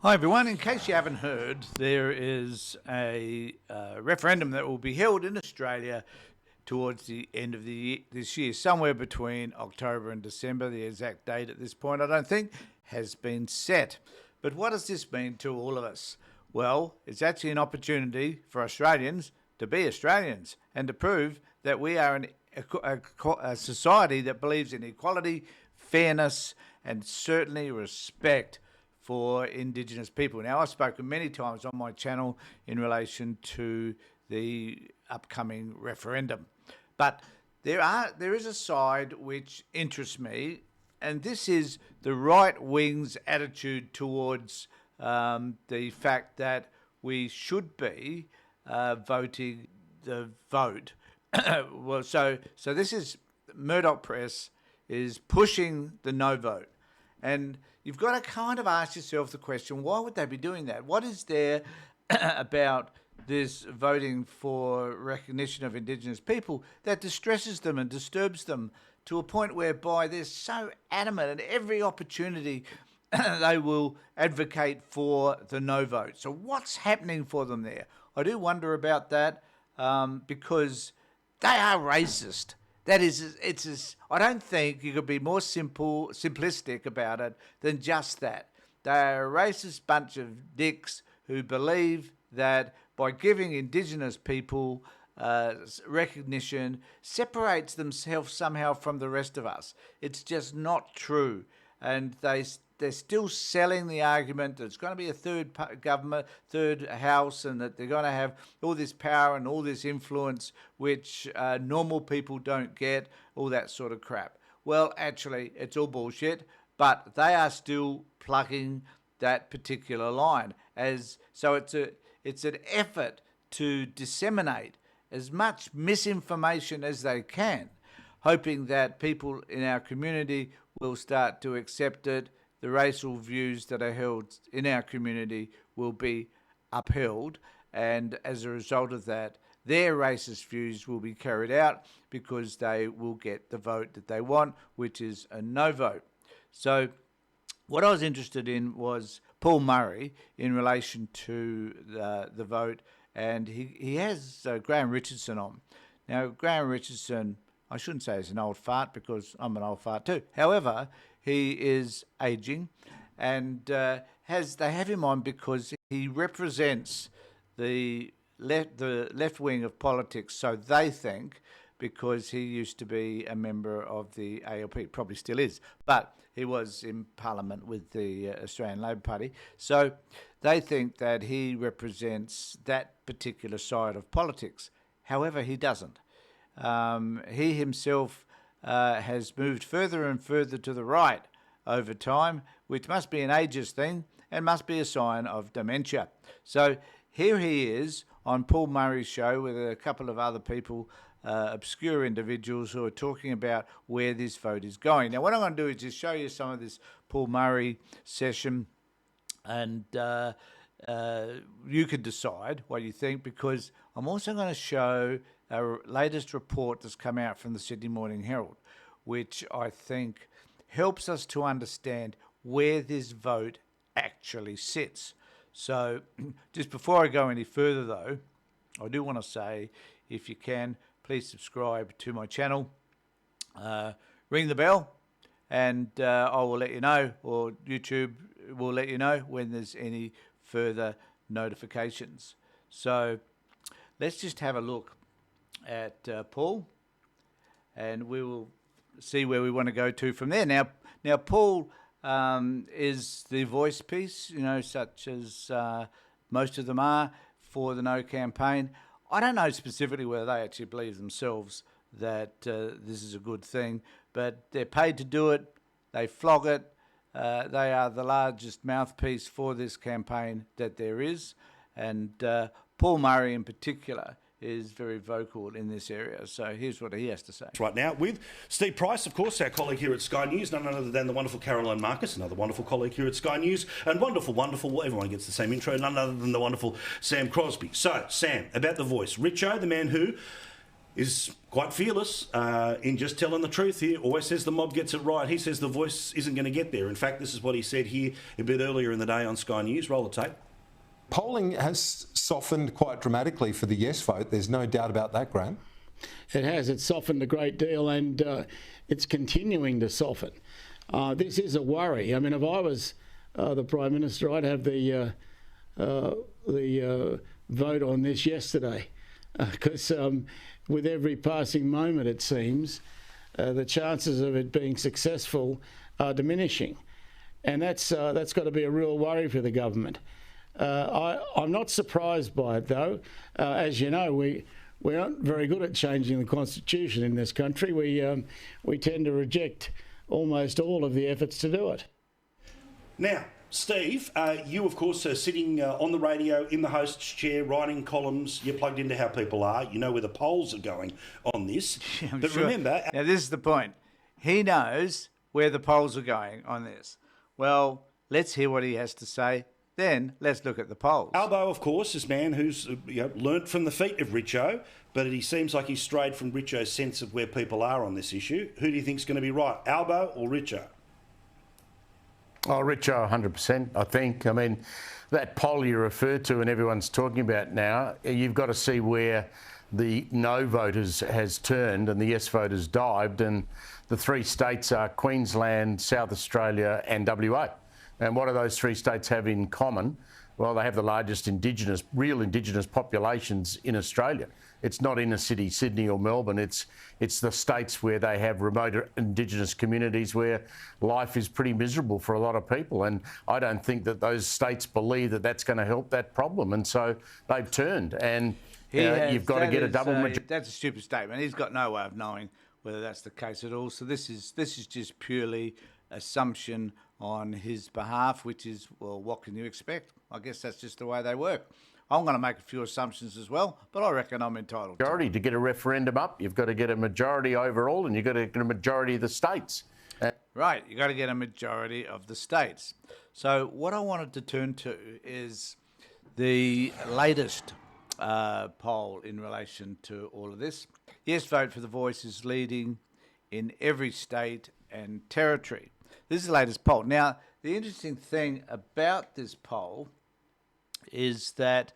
Hi everyone, in case you haven't heard, there is a referendum that will be held in Australia towards the end of this year, somewhere between October and December. The exact date at this point, I don't think, has been set. But what does this mean to all of us? Well, it's actually an opportunity for Australians to be Australians and to prove that we are a society that believes in equality, fairness, and certainly respect for Indigenous people. Now, I've spoken many times on my channel in relation to the upcoming referendum, but there is a side which interests me, and this is the right wing's attitude towards the fact that we should be voting the vote. Well, so this is Murdoch Press is pushing the no vote. And you've got to kind of ask yourself the question, why would they be doing that? What is there about this voting for recognition of Indigenous people that distresses them and disturbs them to a point whereby they're so adamant at every opportunity they will advocate for the no vote? So what's happening for them there? I do wonder about that because they are racist. That is, I don't think you could be more simplistic about it than just that. They're a racist bunch of dicks who believe that by giving Indigenous people recognition separates themselves somehow from the rest of us. It's just not true. And they're still selling the argument that it's going to be a third government, third house, and that they're going to have all this power and all this influence, which normal people don't get, all that sort of crap. Well, actually, it's all bullshit, but they are still plugging that particular line. So it's an effort to disseminate as much misinformation as they can, hoping that people in our community will start to accept it. The racial views that are held in our community will be upheld, and as a result of that, their racist views will be carried out because they will get the vote that they want, which is a no vote. So what I was interested in was Paul Murray in relation to the vote, and he has Graham Richardson on. Now, Graham Richardson, I shouldn't say he's an old fart because I'm an old fart too. However, he is ageing, and they have him on because he represents the left wing of politics, so they think, because he used to be a member of the ALP, probably still is, but he was in Parliament with the Australian Labor Party. So they think that he represents that particular side of politics. However, he doesn't. He himself has moved further and further to the right over time, which must be an ageist thing and must be a sign of dementia. So here he is on Paul Murray's show with a couple of other people, obscure individuals who are talking about where this vote is going. Now, what I'm going to do is just show you some of this Paul Murray session, and you can decide what you think, because I'm also going to show our latest report that's come out from the Sydney Morning Herald, which I think helps us to understand where this vote actually sits. So just before I go any further, though, I do want to say, if you can, please subscribe to my channel, ring the bell, and I will let you know, or YouTube will let you know when there's any further notifications. So let's just have a look at Paul, and we will see where we want to go to from there. Now Paul is the voice piece, such as most of them are, for the No campaign. I don't know specifically whether they actually believe themselves that this is a good thing, but they're paid to do it. They flog it. They are the largest mouthpiece for this campaign that there is, and Paul Murray in particular is very vocal in this area. So here's what he has to say. Right now with Steve Price, of course, our colleague here at Sky News, none other than the wonderful Caroline Marcus, another wonderful colleague here at Sky News, and wonderful, everyone gets the same intro, none other than the wonderful Sam Crosby. So, Sam, about the voice. Richo, the man who is quite fearless in just telling the truth here. Always says the mob gets it right. He says the voice isn't going to get there. In fact, this is what he said here a bit earlier in the day on Sky News. Roll the tape. Polling has softened quite dramatically for the yes vote. There's no doubt about that, Graham. It has. It's softened a great deal, and it's continuing to soften. This is a worry. I mean, if I was the Prime Minister, I'd have the vote on this yesterday, because with every passing moment, it seems, the chances of it being successful are diminishing, and that's got to be a real worry for the government. I'm not surprised by it, though. As you know, we aren't very good at changing the constitution in this country. We tend to reject almost all of the efforts to do it. Now, Steve, you, of course, are sitting on the radio in the host's chair, writing columns. You're plugged into how people are. You know where the polls are going on this. But sure. Remember... Now, this is the point. He knows where the polls are going on this. Well, let's hear what he has to say. Then let's look at the polls. Albo, of course, is a man who's learnt from the feet of Richo, but he seems like he's strayed from Richo's sense of where people are on this issue. Who do you think's going to be right, Albo or Richo? Oh, Richo, 100%, I think. I mean, that poll you referred to and everyone's talking about now, you've got to see where the no voters has turned and the yes voters dived, and the three states are Queensland, South Australia and WA. And what do those three states have in common? Well, they have the largest real Indigenous populations in Australia. It's not inner city Sydney or Melbourne. It's the states where they have remote Indigenous communities where life is pretty miserable for a lot of people. And I don't think that those states believe that that's going to help that problem. And so they've turned. And you've got to get a double majority. That's a stupid statement. He's got no way of knowing whether that's the case at all. So this is just purely assumption on his behalf, which is, well, what can you expect? I guess that's just the way they work. I'm going to make a few assumptions as well, but I reckon I'm entitled to get a referendum up. You've got to get a majority overall, and you've got to get a majority of the states. Right, you've got to get a majority of the states. So what I wanted to turn to is the latest poll in relation to all of this. Yes vote for the voice is leading in every state and territory. This is the latest poll. Now, the interesting thing about this poll is that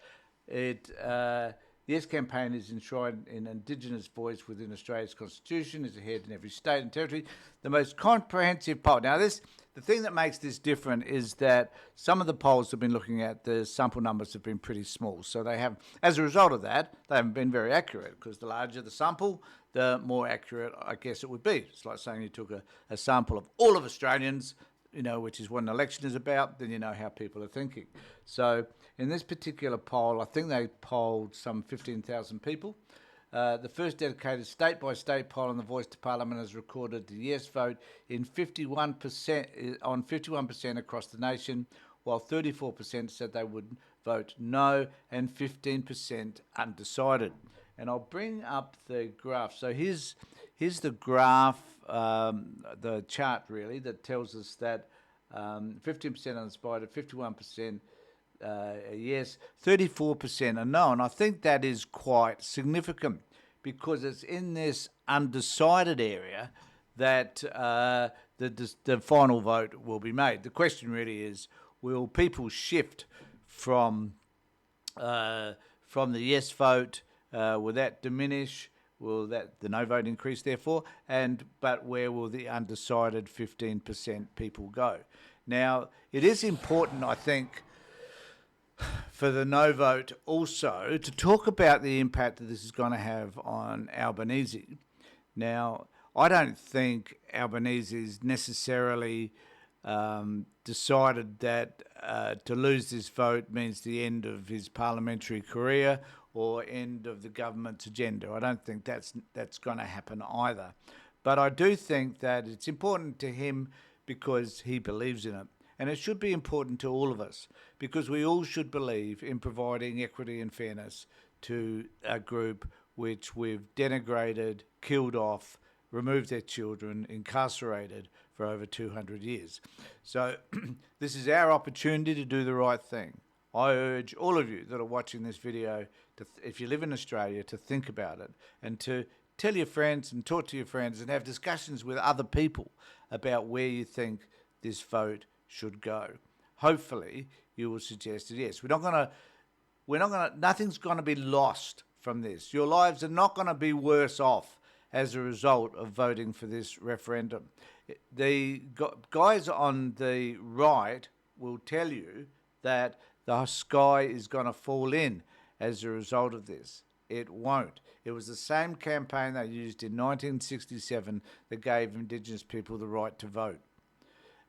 the Yes campaign is enshrined in Indigenous voice within Australia's constitution, is ahead in every state and territory. The most comprehensive poll. Now, the thing that makes this different is that some of the polls have been looking at, the sample numbers have been pretty small. So they have, as a result of that, they haven't been very accurate, because the larger the sample, the more accurate, I guess, it would be. It's like saying you took a sample of all of Australians, which is what an election is about, then you know how people are thinking. So in this particular poll, I think they polled some 15,000 people. The first dedicated state-by-state poll on the Voice to Parliament has recorded the yes vote in 51% across the nation, while 34% said they would vote no and 15% undecided. And I'll bring up the graph. So here's the graph, the chart really, that tells us that 15% undecided, 51% yes, 34% are no. And I think that is quite significant, because it's in this undecided area that the final vote will be made. The question really is, will people shift from the yes vote? Will that diminish? Will the no vote increase, therefore? But where will the undecided 15% people go? Now, it is important, I think, for the no vote also to talk about the impact that this is going to have on Albanese. Now, I don't think Albanese's necessarily decided that to lose this vote means the end of his parliamentary career or end of the government's agenda. I don't think that's going to happen either. But I do think that it's important to him because he believes in it. And it should be important to all of us, because we all should believe in providing equity and fairness to a group which we've denigrated, killed off, removed their children, incarcerated for over 200 years. So this is our opportunity to do the right thing. I urge all of you that are watching this video, if you live in Australia, to think about it and to tell your friends and talk to your friends and have discussions with other people about where you think this vote should go. Hopefully, you will suggest that yes, nothing's going to be lost from this. Your lives are not going to be worse off as a result of voting for this referendum. The guys on the right will tell you that the sky is going to fall in as a result of this. It won't. It was the same campaign they used in 1967 that gave Indigenous people the right to vote.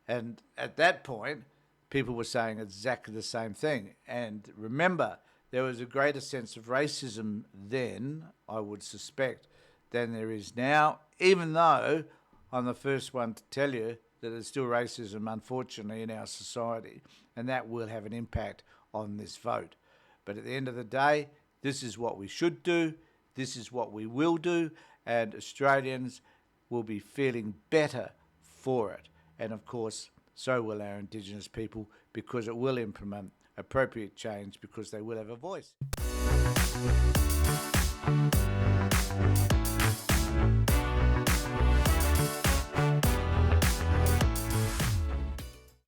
And at that point, people were saying exactly the same thing. And remember, there was a greater sense of racism then, I would suspect, than there is now, even though I'm the first one to tell you that there's still racism, unfortunately, in our society, and that will have an impact on this vote. But at the end of the day, this is what we should do, this is what we will do, and Australians will be feeling better for it. And of course, so will our Indigenous people, because it will implement appropriate change, because they will have a voice.